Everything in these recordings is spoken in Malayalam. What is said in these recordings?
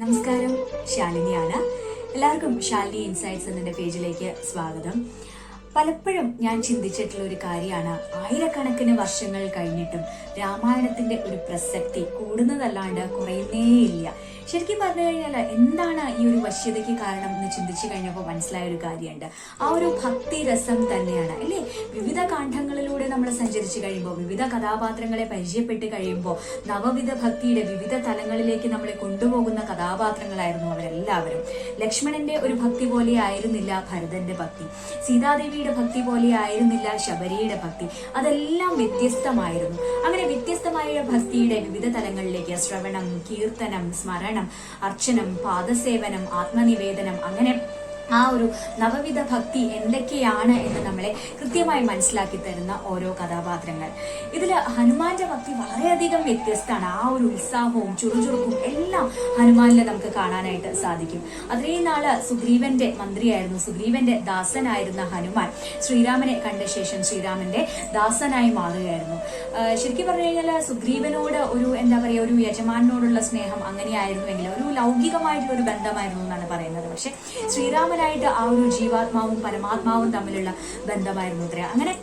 നമസ്കാരം, ശാലിനിയാണ്. എല്ലാവർക്കും ശാലിനി ഇൻസൈറ്റ്സ് എന്ന പേജിലേക്ക് സ്വാഗതം. പലപ്പോഴും ഞാൻ ചിന്തിച്ചിട്ടുള്ള ഒരു കാര്യമാണ്, ആയിരക്കണക്കിന് വർഷങ്ങൾ കഴിഞ്ഞിട്ടും രാമായണത്തിന്റെ ഒരു പ്രസക്തി കൂടുന്നതല്ലാണ്ട് കുറയുന്നേയില്ല. ശരിക്കും പറഞ്ഞു കഴിഞ്ഞാൽ എന്താണ് ഈ ഒരു വശ്യതയ്ക്ക് കാരണം എന്ന് ചിന്തിച്ചു കഴിഞ്ഞപ്പോൾ മനസ്സിലായ ഒരു കാര്യമുണ്ട്. ആ ഒരു ഭക്തി രസം തന്നെയാണ് അല്ലേ. വിവിധ കാണ്ഡങ്ങളിലൂടെ നമ്മൾ സഞ്ചരിച്ചു കഴിയുമ്പോൾ, വിവിധ കഥാപാത്രങ്ങളെ പരിചയപ്പെട്ട് കഴിയുമ്പോൾ, നവവിധ ഭക്തിയുടെ വിവിധ തലങ്ങളിലേക്ക് നമ്മളെ കൊണ്ടുപോകുന്ന കഥാപാത്രങ്ങളായിരുന്നു അവരെല്ലാവരും. ലക്ഷ്മണന്റെ ഒരു ഭക്തി പോലെ ആയിരുന്നില്ല ഭരതന്റെ ഭക്തി, സീതാദേവിയുടെ ഭക്തി പോലെ ആയിരുന്നില്ല ശബരിയുടെ ഭക്തി. അതെല്ലാം വ്യത്യസ്തമായിരുന്നു. അങ്ങനെ വ്യത്യസ്തമായ ഭക്തിയുടെ വിവിധ തലങ്ങളിലേക്ക് ശ്രവണം, കീർത്തനം, സ്മരണം, അർച്ചനം, പാദസേവനം, ആത്മനിവേദനം, അങ്ങനെ ആ ഒരു നവവിധ ഭക്തി എന്തൊക്കെയാണ് എന്ന് നമ്മളെ കൃത്യമായി മനസ്സിലാക്കി തരുന്ന ഓരോ കഥാപാത്രങ്ങൾ. ഇതിൽ ഹനുമാന്റെ ഭക്തി വളരെയധികം വ്യത്യസ്തമാണ്. ആ ഒരു ഉത്സാഹവും ചുറുചുറുക്കും എല്ലാം ഹനുമാനിൽ നമുക്ക് കാണാനായിട്ട് സാധിക്കും. അത്രയും നാള് സുഗ്രീവന്റെ മന്ത്രിയായിരുന്നു, സുഗ്രീവന്റെ ദാസനായിരുന്ന ഹനുമാൻ ശ്രീരാമനെ കണ്ട ശേഷം ശ്രീരാമന്റെ ദാസനായി മാറുകയായിരുന്നു. ശരിക്കും പറഞ്ഞു കഴിഞ്ഞാൽ സുഗ്രീവനോട് ഒരു ഒരു യജമാനോടുള്ള സ്നേഹം അങ്ങനെയായിരുന്നുവെങ്കിൽ ഒരു ലൗകികമായിട്ടുള്ള ഒരു ബന്ധമായിരുന്നു എന്നാണ് പറയുന്നത്. പക്ഷെ ശ്രീരാമനായിട്ട് ആ ഒരു ജീവാത്മാവും പരമാത്മാവും തമ്മിലുള്ള ബന്ധമായിരുന്നു അത്ര. അങ്ങനെ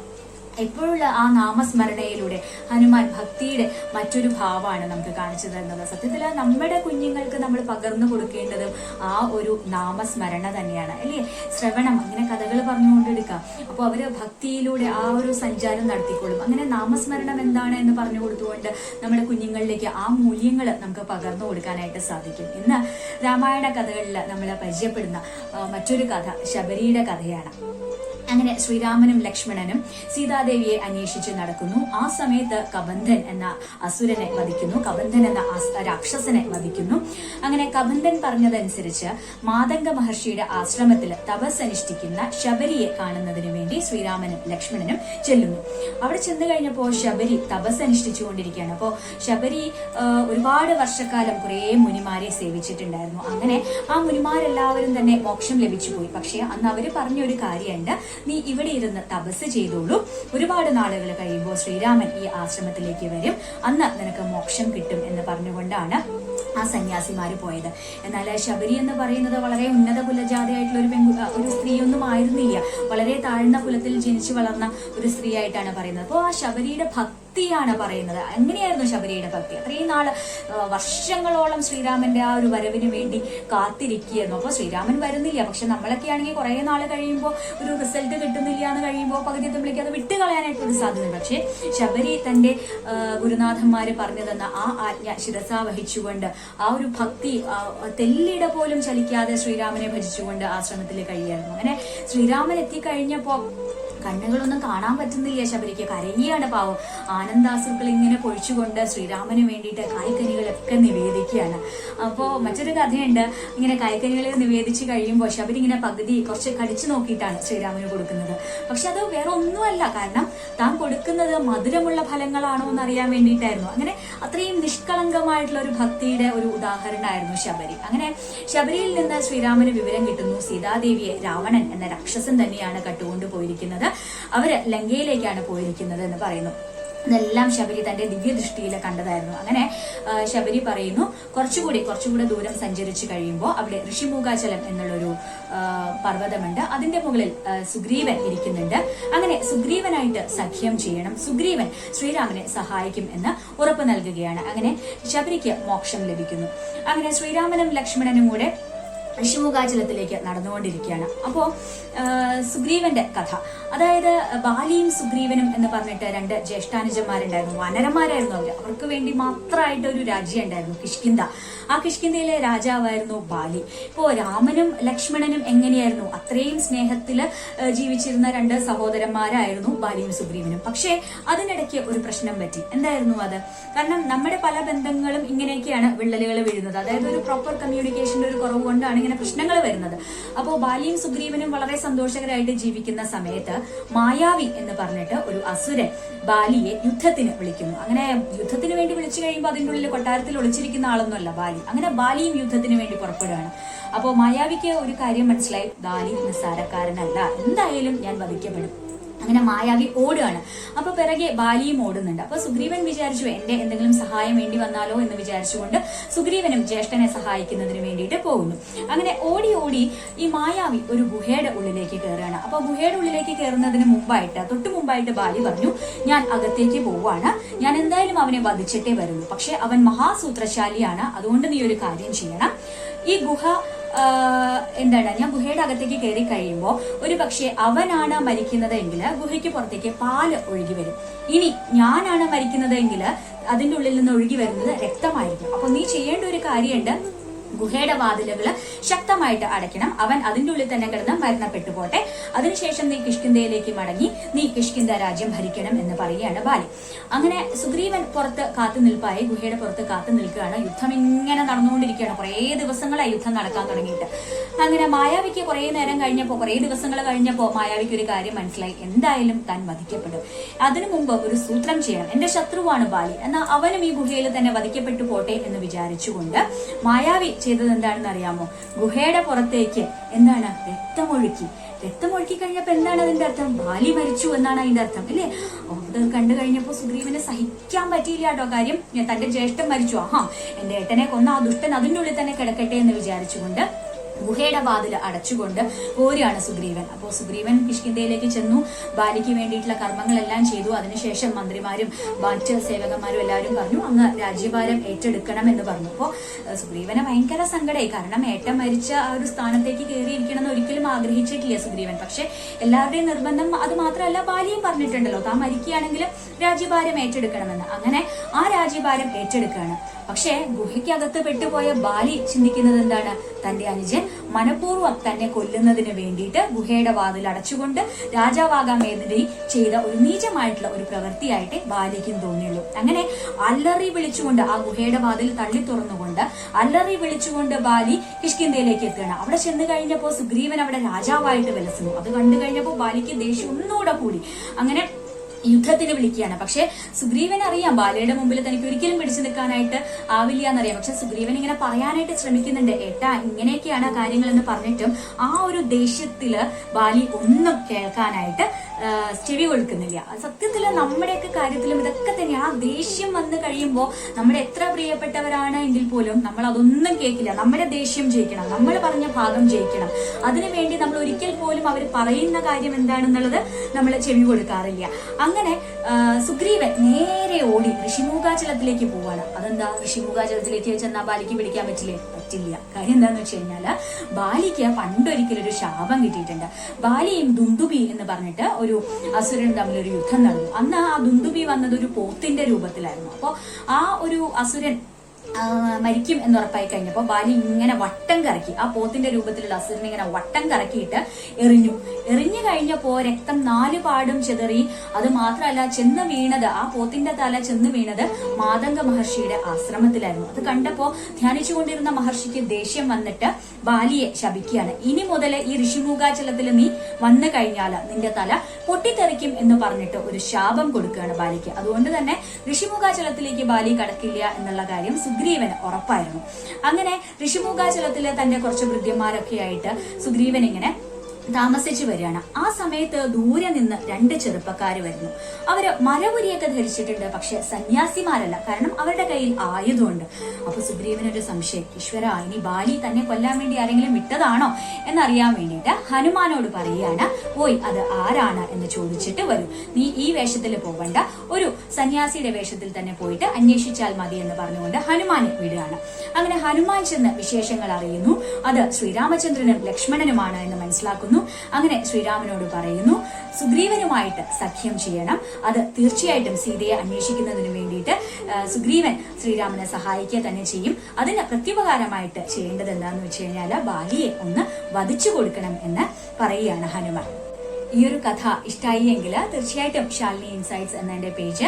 എപ്പോഴുള്ള ആ നാമസ്മരണയിലൂടെ ഹനുമാൻ ഭക്തിയുടെ മറ്റൊരു ഭാവമാണ് നമുക്ക് കാണിച്ചു തരുന്നത്. സത്യത്തിൽ നമ്മുടെ കുഞ്ഞുങ്ങൾക്ക് നമ്മൾ പകർന്നു കൊടുക്കേണ്ടതും ആ ഒരു നാമസ്മരണ തന്നെയാണ് അല്ലേ. ശ്രവണം, അങ്ങനെ കഥകൾ പറഞ്ഞുകൊണ്ടെടുക്കാം. അപ്പോൾ അവര് ഭക്തിയിലൂടെ ആ ഒരു സഞ്ചാരം നടത്തിക്കൊള്ളും. അങ്ങനെ നാമസ്മരണം എന്താണ് എന്ന് പറഞ്ഞു കൊടുത്തുകൊണ്ട് നമ്മുടെ കുഞ്ഞുങ്ങളിലേക്ക് ആ മൂല്യങ്ങൾ നമുക്ക് പകർന്നു കൊടുക്കാനായിട്ട് സാധിക്കും. ഇന്ന് രാമായണ കഥകളിൽ നമ്മൾ പരിചയപ്പെടുന്ന മറ്റൊരു കഥ ശബരിയുടെ കഥയാണ്. അങ്ങനെ ശ്രീരാമനും ലക്ഷ്മണനും സീതാദേവിയെ അന്വേഷിച്ച് നടക്കുന്നു. ആ സമയത്ത് കബന്ധൻ എന്ന അസുരനെ വധിക്കുന്നു, കബന്ധൻ എന്ന രാക്ഷസനെ വധിക്കുന്നു. അങ്ങനെ കബന്ധൻ പറഞ്ഞതനുസരിച്ച് മാതംഗ മഹർഷിയുടെ ആശ്രമത്തിൽ തപസ് അനുഷ്ഠിക്കുന്ന ശബരിയെ കാണുന്നതിന് വേണ്ടി ശ്രീരാമനും ലക്ഷ്മണനും ചെല്ലുന്നു. അവിടെ ചെന്ന് കഴിഞ്ഞപ്പോൾ ശബരി തപസ് അനുഷ്ഠിച്ചുകൊണ്ടിരിക്കുകയാണ്. അപ്പോൾ ശബരി ഒരുപാട് വർഷക്കാലം കുറേ മുനിമാരെ സേവിച്ചിട്ടുണ്ടായിരുന്നു. അങ്ങനെ ആ മുനിമാരെല്ലാവരും തന്നെ മോക്ഷം ലഭിച്ചു പോയി. പക്ഷെ അന്ന് അവര് പറഞ്ഞൊരു കാര്യമുണ്ട്, നീ ഇവിടെ ഇരുന്ന് തപസ് ചെയ്തോളൂ, ഒരുപാട് നാളുകൾ കഴിയുമ്പോൾ ശ്രീരാമൻ ഈ ആശ്രമത്തിലേക്ക് വരും, അന്ന് നിനക്ക് മോക്ഷം കിട്ടും എന്ന് പറഞ്ഞുകൊണ്ടാണ് ആ സന്യാസിമാര് പോയത്. എന്നാൽ ശബരി എന്ന് പറയുന്നത് വളരെ ഉന്നത കുലജാതയായിട്ടുള്ള ഒരു സ്ത്രീയൊന്നും ആയിരുന്നില്ല. വളരെ താഴ്ന്ന കുലത്തിൽ ജനിച്ചു വളർന്ന ഒരു സ്ത്രീ ആയിട്ടാണ് പറയുന്നത്. അപ്പോൾ ആ ശബരിയുടെ ഭക്തിയാണ് പറയുന്നത്. എങ്ങനെയായിരുന്നു ശബരിയുടെ ഭക്തി? അത്രയും നാള് വർഷങ്ങളോളം ശ്രീരാമന്റെ ആ ഒരു വരവിന് വേണ്ടി കാത്തിരിക്കുകയായിരുന്നു. അപ്പോൾ ശ്രീരാമൻ വരുന്നില്ല. പക്ഷെ നമ്മളൊക്കെ ആണെങ്കിൽ കുറെ നാള് കഴിയുമ്പോൾ ഒരു റിസൾട്ട് കിട്ടുന്നില്ല എന്ന് കഴിയുമ്പോൾ പകുതി എത്തുമ്പോഴേക്ക് അത് വിട്ടുകളയാനായിട്ടൊരു സാധ്യത. പക്ഷെ ശബരി തന്റെ ഗുരുനാഥന്മാര് പറഞ്ഞു തന്ന ആ ആജ്ഞ ശിരസാ വഹിച്ചുകൊണ്ട് ആ ഒരു ഭക്തി തെല്ലിട പോലും ചലിക്കാതെ ശ്രീരാമനെ ഭജിച്ചുകൊണ്ട് ആശ്രമത്തിൽ കഴിയായിരുന്നു. അങ്ങനെ ശ്രീരാമൻ എത്തിക്കഴിഞ്ഞപ്പോ കണ്ണുകളൊന്നും കാണാൻ പറ്റുന്നില്ല ശബരിക്ക്. കരയുകയാണ് പാവം. ആനന്ദാശ്രുക്കൾ ഇങ്ങനെ പൊഴിച്ചുകൊണ്ട് ശ്രീരാമന് വേണ്ടിയിട്ട് കായ്ക്കനികളൊക്കെ നിവേദിക്കുകയാണ്. അപ്പോൾ മറ്റൊരു കഥയുണ്ട്, ഇങ്ങനെ കായ്ക്കനികൾ നിവേദിച്ച് കഴിയുമ്പോൾ ശബരി ഇങ്ങനെ പകുതി കുറച്ച് കടിച്ചു നോക്കിയിട്ടാണ് ശ്രീരാമന് കൊടുക്കുന്നത്. പക്ഷെ അത് വേറെ ഒന്നുമല്ല, കാരണം താൻ കൊടുക്കുന്നത് മധുരമുള്ള ഫലങ്ങളാണോ എന്ന് അറിയാൻ വേണ്ടിയിട്ടായിരുന്നു. അങ്ങനെ അത്രയും നിഷ്കളങ്കമായിട്ടുള്ള ഒരു ഭക്തിയുടെ ഒരു ഉദാഹരണമായിരുന്നു ശബരി. അങ്ങനെ ശബരിയിൽ നിന്ന് ശ്രീരാമന് വിവരം കിട്ടുന്നു, സീതാദേവിയെ രാവണൻ എന്ന രാക്ഷസൻ തന്നെയാണ് കട്ടുകൊണ്ടു പോയിരിക്കുന്നത്, അവര് ലങ്കയിലേക്കാണ് പോയിരിക്കുന്നത് എന്ന് പറയുന്നു. ഇതെല്ലാം ശബരി തന്റെ ദിവ്യദൃഷ്ടിയിൽ കണ്ടതായിരുന്നു. അങ്ങനെ ശബരി പറയുന്നു, കുറച്ചുകൂടെ ദൂരം സഞ്ചരിച്ചു കഴിയുമ്പോൾ അവിടെ ഋഷിമൂകാചലം എന്നുള്ളൊരു പർവ്വതമുണ്ട്. അതിന്റെ മുകളിൽ സുഗ്രീവൻ ഇരിക്കുന്നുണ്ട്. അങ്ങനെ സുഗ്രീവനായിട്ട് സഖ്യം ചെയ്യണം, സുഗ്രീവൻ ശ്രീരാമനെ സഹായിക്കും എന്ന് ഉറപ്പ് നൽകുകയാണ്. അങ്ങനെ ശബരിക്ക് മോക്ഷം ലഭിക്കുന്നു. അങ്ങനെ ശ്രീരാമനും ലക്ഷ്മണനും കൂടെ ഋഷിമുഖാചലത്തിലേക്ക് നടന്നുകൊണ്ടിരിക്കുകയാണ്. അപ്പോൾ സുഗ്രീവന്റെ കഥ, അതായത് ബാലിയും സുഗ്രീവനും എന്ന് പറഞ്ഞിട്ട് രണ്ട് ജ്യേഷ്ഠാനുജന്മാരുണ്ടായിരുന്നു. വനരന്മാരായിരുന്നു അവർക്ക് വേണ്ടി മാത്രമായിട്ട് ഒരു രാജ്യം ഉണ്ടായിരുന്നു, കിഷ്കിന്ധ. ആ കിഷ്കിന്ധയിലെ രാജാവായിരുന്നു ബാലി. ഇപ്പോൾ രാമനും ലക്ഷ്മണനും എങ്ങനെയായിരുന്നു? അത്രയും സ്നേഹത്തില് ജീവിച്ചിരുന്ന രണ്ട് സഹോദരന്മാരായിരുന്നു ബാലിയും സുഗ്രീവനും. പക്ഷേ അതിനിടയ്ക്ക് ഒരു പ്രശ്നം പറ്റി. എന്തായിരുന്നു അത്? കാരണം നമ്മുടെ പല ബന്ധങ്ങളും ഇങ്ങനെയൊക്കെയാണ് വിള്ളലുകൾ വീഴുന്നത്. അതായത് ഒരു പ്രോപ്പർ കമ്മ്യൂണിക്കേഷന്റെ ഒരു കുറവ് കൊണ്ടാണ് ഇങ്ങനെ പ്രശ്നങ്ങൾ വരുന്നത്. അപ്പോൾ ബാലിയും സുഗ്രീവനും വളരെ സന്തോഷകരമായിട്ട് ജീവിക്കുന്ന സമയത്ത് മായാവി എന്ന് പറഞ്ഞിട്ട് ഒരു അസുരൻ ബാലിയെ യുദ്ധത്തിന് വിളിക്കുന്നു. അങ്ങനെ യുദ്ധത്തിന് വേണ്ടി വിളിച്ചു കഴിയുമ്പോൾ അതിൻ്റെ ഉള്ളിൽ കൊട്ടാരത്തിൽ ഒളിച്ചിരിക്കുന്ന ആളൊന്നുമല്ല ബാലി. അങ്ങനെ ബാലിയും യുദ്ധത്തിന് വേണ്ടി പുറപ്പെടുകയാണ്. അപ്പോൾ മായാവിക്ക് ഒരു കാര്യം മനസ്സിലായി, ബാലി നിസ്സാരക്കാരനല്ല, എന്തായാലും ഞാൻ വധിക്കപ്പെടും. അങ്ങനെ മായാവി ഓടുകയാണ്. അപ്പൊ പിറകെ ബാലിയും ഓടുന്നുണ്ട്. അപ്പൊ സുഗ്രീവൻ വിചാരിച്ചു എന്റെ എന്തെങ്കിലും സഹായം വേണ്ടി വന്നാലോ എന്ന് വിചാരിച്ചുകൊണ്ട് സുഗ്രീവനും ജ്യേഷ്ഠനെ സഹായിക്കുന്നതിന് വേണ്ടിയിട്ട് പോകുന്നു. അങ്ങനെ ഓടി ഓടി ഈ മായാവി ഒരു ഗുഹയുടെ ഉള്ളിലേക്ക് കയറുകയാണ്. അപ്പൊ ഗുഹയുടെ ഉള്ളിലേക്ക് കയറുന്നതിന് തൊട്ടു മുമ്പായിട്ട് ബാലി പറഞ്ഞു, ഞാൻ അകത്തേക്ക് പോവാണ്, ഞാൻ എന്തായാലും അവനെ വധിച്ചിട്ടേ വരുള്ളൂ, പക്ഷെ അവൻ മഹാസൂത്രശാലിയാണ്, അതുകൊണ്ട് നീ ഒരു കാര്യം ചെയ്യണം. ഈ ഗുഹ ഞാൻ ഗുഹയുടെ അകത്തേക്ക് കയറി കഴിയുമ്പോൾ ഒരു പക്ഷെ അവനാണ് മരിക്കുന്നത് എങ്കിൽ ഗുഹയ്ക്ക് പുറത്തേക്ക് പാല് ഒഴുകി വരും. ഇനി ഞാനാണ് മരിക്കുന്നത് എങ്കിൽ അതിന്റെ ഉള്ളിൽ നിന്ന് ഒഴുകി വരുന്നത് രക്തമായിരിക്കും. അപ്പൊ നീ ചെയ്യേണ്ട ഒരു കാര്യമുണ്ട്, ഗുഹയുടെ വാതിലുകൾ ശക്തമായിട്ട് അടയ്ക്കണം. അവൻ അതിന്റെ ഉള്ളിൽ തന്നെ കിടന്ന് മരണപ്പെട്ടു പോട്ടെ. അതിനുശേഷം നീ കിഷ്കിന്ധയിലേക്ക് മടങ്ങി നീ കിഷ്കിന്ധ രാജ്യം ഭരിക്കണം എന്ന് പറയുകയാണ് ബാലി. അങ്ങനെ സുഗ്രീവൻ പുറത്ത് കാത്തു നിൽപ്പായി, ഗുഹയുടെ പുറത്ത് കാത്തു നിൽക്കുകയാണ്. യുദ്ധം ഇങ്ങനെ നടന്നുകൊണ്ടിരിക്കുകയാണ്. കുറേ ദിവസങ്ങളായി യുദ്ധം നടക്കാൻ തുടങ്ങിയിട്ട്. അങ്ങനെ മായാവിക്ക് കുറേ ദിവസങ്ങൾ കഴിഞ്ഞപ്പോ മായാവിക്ക് ഒരു കാര്യം മനസ്സിലായി, എന്തായാലും താൻ വധിക്കപ്പെടും. അതിനു മുമ്പ് ഒരു സൂത്രം ചെയ്യണം. എന്റെ ശത്രുവാണ് ബാലി, എന്നാൽ അവനും ഈ ഗുഹയിൽ തന്നെ വധിക്കപ്പെട്ടു പോട്ടെ എന്ന് വിചാരിച്ചുകൊണ്ട് മായാവി ചെയ്തത് എന്താണെന്ന് അറിയാമോ? ഗുഹയുടെ പുറത്തേക്ക് രക്തമൊഴുക്കി കഴിഞ്ഞപ്പോ എന്താണ് അതിന്റെ അർത്ഥം? ബാലി മരിച്ചു എന്നാണ് അതിന്റെ അർത്ഥം, അല്ലേ? അത് കണ്ടു കഴിഞ്ഞപ്പോ സുഗ്രീവന് സഹിക്കാൻ പറ്റിയില്ല കേട്ടോ. കാര്യം തന്റെ ജ്യേഷ്ഠൻ മരിച്ചു, എന്റെ ഏട്ടനെ കൊന്ന ആ ദുഷ്ടൻ അതിന്റെ ഉള്ളിൽ തന്നെ കിടക്കട്ടെ എന്ന് വിചാരിച്ചുകൊണ്ട് ഗുഹയുടെ വാതിൽ അടച്ചുകൊണ്ട് പോരുകയാണ് സുഗ്രീവൻ. അപ്പോൾ സുഗ്രീവൻ കിഷ്കിന്ധയിലേക്ക് ചെന്നു, ബാലിക്ക് വേണ്ടിയിട്ടുള്ള കർമ്മങ്ങളെല്ലാം ചെയ്തു. അതിനുശേഷം മന്ത്രിമാരും മറ്റ് സേവകന്മാരും എല്ലാവരും പറഞ്ഞു അങ്ങ് രാജ്യഭാരം ഏറ്റെടുക്കണം എന്ന് പറഞ്ഞു. അപ്പോൾ സുഗ്രീവനെ ഭയങ്കര സങ്കടമായി. കാരണം ഏട്ടൻ മരിച്ച ആ ഒരു സ്ഥാനത്തേക്ക് കയറിയിരിക്കണം എന്ന് ഒരിക്കലും ആഗ്രഹിച്ചിട്ടില്ല സുഗ്രീവൻ. പക്ഷെ എല്ലാവരുടെയും നിർബന്ധം അത് മാത്രമല്ല, ബാലിയും പറഞ്ഞിട്ടുണ്ടല്ലോ താൻ മരിക്കുകയാണെങ്കിൽ രാജ്യഭാരം ഏറ്റെടുക്കണമെന്ന്. അങ്ങനെ ആ രാജ്യഭാരം ഏറ്റെടുക്കുകയാണ്. പക്ഷെ ഗുഹയ്ക്കകത്ത് പെട്ടുപോയ ബാലി ചിന്തിക്കുന്നത് എന്താണ്? തന്റെ അനുജൻ മനഃപൂർവ്വം തന്നെ കൊല്ലുന്നതിന് വേണ്ടിയിട്ട് ഗുഹയുടെ വാതിൽ അടച്ചുകൊണ്ട് രാജാവാകാൻ വേണ്ടി ചെയ്ത ഒരു നീചമായിട്ടുള്ള ഒരു പ്രവൃത്തിയായിട്ട് ബാലിക്കും തോന്നിയുള്ളൂ. അങ്ങനെ അല്ലറി വിളിച്ചുകൊണ്ട് ആ ഗുഹയുടെ വാതിൽ തള്ളി തുറന്നുകൊണ്ട് അല്ലറി വിളിച്ചുകൊണ്ട് ബാലി കിഷ്കിന്ധയിലേക്ക് എത്തുകയാണ്. അവിടെ ചെന്ന് കഴിഞ്ഞപ്പോ സുഗ്രീവൻ അവിടെ രാജാവായിട്ട് വിലസുന്നു. അത് കണ്ടു കഴിഞ്ഞപ്പോ ബാലിക്ക് ദേഷ്യം ഒന്നുകൂടെ കൂടി. അങ്ങനെ യുദ്ധത്തിന് വിളിക്കുകയാണ്. പക്ഷെ സുഗ്രീവൻ അറിയാം ബാലിയുടെ മുമ്പിൽ തനിക്ക് ഒരിക്കലും പിടിച്ചു നിൽക്കാനായിട്ട് ആവില്ല എന്നറിയാം. പക്ഷെ സുഗ്രീവൻ ഇങ്ങനെ പറയാനായിട്ട് ശ്രമിക്കുന്നുണ്ട്, ഏട്ടാ ഇങ്ങനെയൊക്കെയാണ് കാര്യങ്ങൾ എന്ന് പറഞ്ഞിട്ടും ആ ഒരു ദേഷ്യത്തില് ബാലി ഒന്നും കേൾക്കാനായിട്ട് ചെവി കൊടുക്കുന്നില്ല. സത്യത്തില് നമ്മുടെയൊക്കെ കാര്യത്തിലും ഇതൊക്കെ തന്നെ. ആ ദേഷ്യം വന്നു കഴിയുമ്പോൾ നമ്മുടെ എത്ര പ്രിയപ്പെട്ടവരാണ് എങ്കിൽ പോലും നമ്മൾ അതൊന്നും കേൾക്കില്ല. നമ്മുടെ ദേഷ്യം ജയിക്കണം, നമ്മൾ പറഞ്ഞ ഭാഗം ജയിക്കണം. അതിനുവേണ്ടി നമ്മൾ ഒരിക്കൽ പോലും അവർ പറയുന്ന കാര്യം എന്താണെന്നുള്ളത് നമ്മൾ ചെവി കൊടുക്കാറില്ല. അങ്ങനെ സുഗ്രീവൻ നേരെ ഓടി ഋഷിമുഖാചലത്തിലേക്ക് പോവാണ്. അതെന്താ, ഋഷിമുഖാചലത്തിലേക്ക് ചെന്നാൽ ബാലിക്ക് പിടിക്കാൻ പറ്റില്ല. കാര്യം എന്താന്ന് വെച്ച് കഴിഞ്ഞാല് ബാലിക്ക് പണ്ടൊരിക്കലൊരു ശാപം കിട്ടിയിട്ടുണ്ട്. ബാലിയും ദുന്ദുബി എന്ന് പറഞ്ഞിട്ട് ഒരു അസുരനും തമ്മിലൊരു യുദ്ധം നടന്നു. അന്ന് ആ ദുന്ദുബി വന്നത് ഒരു പോത്തിന്റെ രൂപത്തിലായിരുന്നു. അപ്പൊ ആ ഒരു അസുരൻ മരിക്കും എന്നുറപ്പായി കഴിഞ്ഞപ്പോൾ ബാലി ഇങ്ങനെ വട്ടം കറക്കി, ആ പോത്തിന്റെ രൂപത്തിലുള്ള അസുരനെ ഇങ്ങനെ വട്ടം കറക്കിയിട്ട് എറിഞ്ഞു കഴിഞ്ഞപ്പോ രക്തം 4 പാടും ചിതറി. അത് മാത്രമല്ല ചെന്ന് വീണത്, ആ പോത്തിന്റെ തല ചെന്ന് വീണത് മാതംഗ മഹർഷിയുടെ ആശ്രമത്തിലായിരുന്നു. അത് കണ്ടപ്പോ ധ്യാനിച്ചുകൊണ്ടിരുന്ന മഹർഷിക്ക് ദേഷ്യം വന്നിട്ട് ബാലിയെ ശപിക്കുകയാണ്. ഇനി മുതൽ ഈ ഋഷിമുഖാചലത്തിൽ നീ വന്നു കഴിഞ്ഞാൽ നിന്റെ തല പൊട്ടിത്തെറിക്കും എന്ന് പറഞ്ഞിട്ട് ഒരു ശാപം കൊടുക്കുകയാണ് ബാലിക്ക്. അതുകൊണ്ട് തന്നെ ഋഷിമുഖാചലത്തിലേക്ക് ബാലി കടക്കില്ല എന്നുള്ള കാര്യം സുഗ്രീവന് ഉറപ്പായിരുന്നു. അങ്ങനെ ഋഷിമുഖാചലത്തിലെ തന്റെ കുറച്ച് ഭൃത്യന്മാരൊക്കെ ആയിട്ട് സുഗ്രീവൻ ഇങ്ങനെ താമസിച്ചു വരികയാണ്. ആ സമയത്ത് ദൂരെ നിന്ന് 2 ചെറുപ്പക്കാർ വരുന്നു. അവര് മലപുരിയൊക്കെ ധരിച്ചിട്ടുണ്ട്, പക്ഷെ സന്യാസിമാരല്ല. കാരണം അവരുടെ കയ്യിൽ ആയുധമുണ്ട്. അപ്പൊ സുഗ്രീവനൊരു സംശയം, ഈശ്വര ഇനി ബാലി തന്നെ കൊല്ലാൻ വേണ്ടി ആരെങ്കിലും വിട്ടതാണോ എന്നറിയാൻ വേണ്ടിയിട്ട് ഹനുമാനോട് പറയുകയാണ്, പോയി അത് ആരാണ് എന്ന് ചോദിച്ചിട്ട് വരൂ. നീ ഈ വേഷത്തിൽ പോകണ്ട, ഒരു സന്യാസിയുടെ വേഷത്തിൽ തന്നെ പോയിട്ട് അന്വേഷിച്ചാൽ മതി എന്ന് പറഞ്ഞുകൊണ്ട് ഹനുമാനെ വിടുകയാണ്. അങ്ങനെ ഹനുമാൻ ചെന്ന് വിശേഷങ്ങൾ അറിയുന്നു. അത് ശ്രീരാമചന്ദ്രനും ലക്ഷ്മണനുമാണ് എന്ന് മനസ്സിലാക്കുന്നു. അങ്ങനെ ശ്രീരാമനോട് പറയുന്നു, സുഗ്രീവനുമായിട്ട് സഖ്യം ചെയ്യണം. അത് തീർച്ചയായിട്ടും സീതയെ അന്വേഷിക്കുന്നതിന് വേണ്ടിയിട്ട് സുഗ്രീവൻ ശ്രീരാമനെ സഹായിക്കുക തന്നെ ചെയ്യും. അതിന് പ്രത്യുപകാരമായിട്ട് ചെയ്യേണ്ടത് എന്താണെന്ന് വെച്ച് കഴിഞ്ഞാൽ ബാലിയെ ഒന്ന് വധിച്ചു കൊടുക്കണം എന്ന് പറയുകയാണ് ഹനുമാൻ. ഈ ഒരു കഥ ഇഷ്ടമായി എങ്കിൽ തീർച്ചയായിട്ടും ശാലിനി ഇൻസൈറ്റ്സ് എന്നെ പേജ്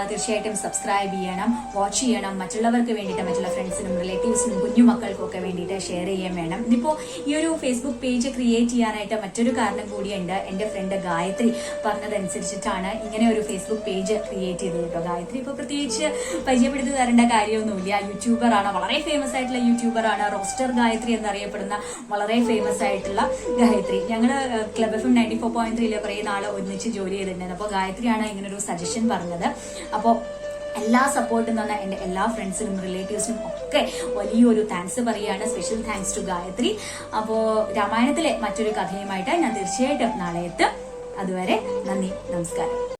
തീർച്ചയായിട്ടും സബ്സ്ക്രൈബ് ചെയ്യണം, വാച്ച് ചെയ്യണം. മറ്റുള്ളവർക്ക് വേണ്ടിയിട്ട്, മറ്റുള്ള ഫ്രണ്ട്സിനും റിലേറ്റീവ്സിനും കുഞ്ഞുമക്കൾക്കും ഒക്കെ വേണ്ടിയിട്ട് ഷെയർ ചെയ്യാൻ വേണം. ഇന്നിപ്പോൾ ഈ ഒരു ഫേസ്ബുക്ക് പേജ് ക്രിയേറ്റ് ചെയ്യാനായിട്ട് മറ്റൊരു കാരണം കൂടിയുണ്ട്. എൻ്റെ ഫ്രണ്ട് ഗായത്രി പറഞ്ഞതനുസരിച്ചിട്ടാണ് ഇങ്ങനെ ഒരു ഫേസ്ബുക്ക് പേജ് ക്രിയേറ്റ് ചെയ്തത് കേട്ടോ. ഗായത്രി ഇപ്പോൾ പ്രത്യേകിച്ച് പരിചയപ്പെടുത്തി തരേണ്ട കാര്യമൊന്നുമില്ല. യൂട്യൂബറാണ്, വളരെ ഫേമസ് ആയിട്ടുള്ള യൂട്യൂബറാണ്. റോസ്റ്റർ ഗായത്രി എന്നറിയപ്പെടുന്ന വളരെ ഫേമസ് ആയിട്ടുള്ള ഗായത്രി. ഞങ്ങൾ ക്ലബ് FM 94 4.3 കുറേ നാൾ ഒന്നിച്ച് ജോലി ചെയ്തിട്ടുണ്ടായിരുന്നു. അപ്പോൾ ഗായത്രിയാണ് ഇങ്ങനൊരു സജഷൻ പറഞ്ഞത്. അപ്പോൾ എല്ലാ സപ്പോർട്ടും തന്ന എൻ്റെ എല്ലാ ഫ്രണ്ട്സിനും റിലേറ്റീവ്സിനും ഒക്കെ വലിയൊരു താങ്ക്സ് പറയുകയാണ്. Special thanks to Gayatri. അപ്പോൾ രാമായണത്തിലെ മറ്റൊരു കഥയുമായിട്ട് ഞാൻ തീർച്ചയായിട്ടും നാളെ എത്തും. അതുവരെ നന്ദി, നമസ്കാരം.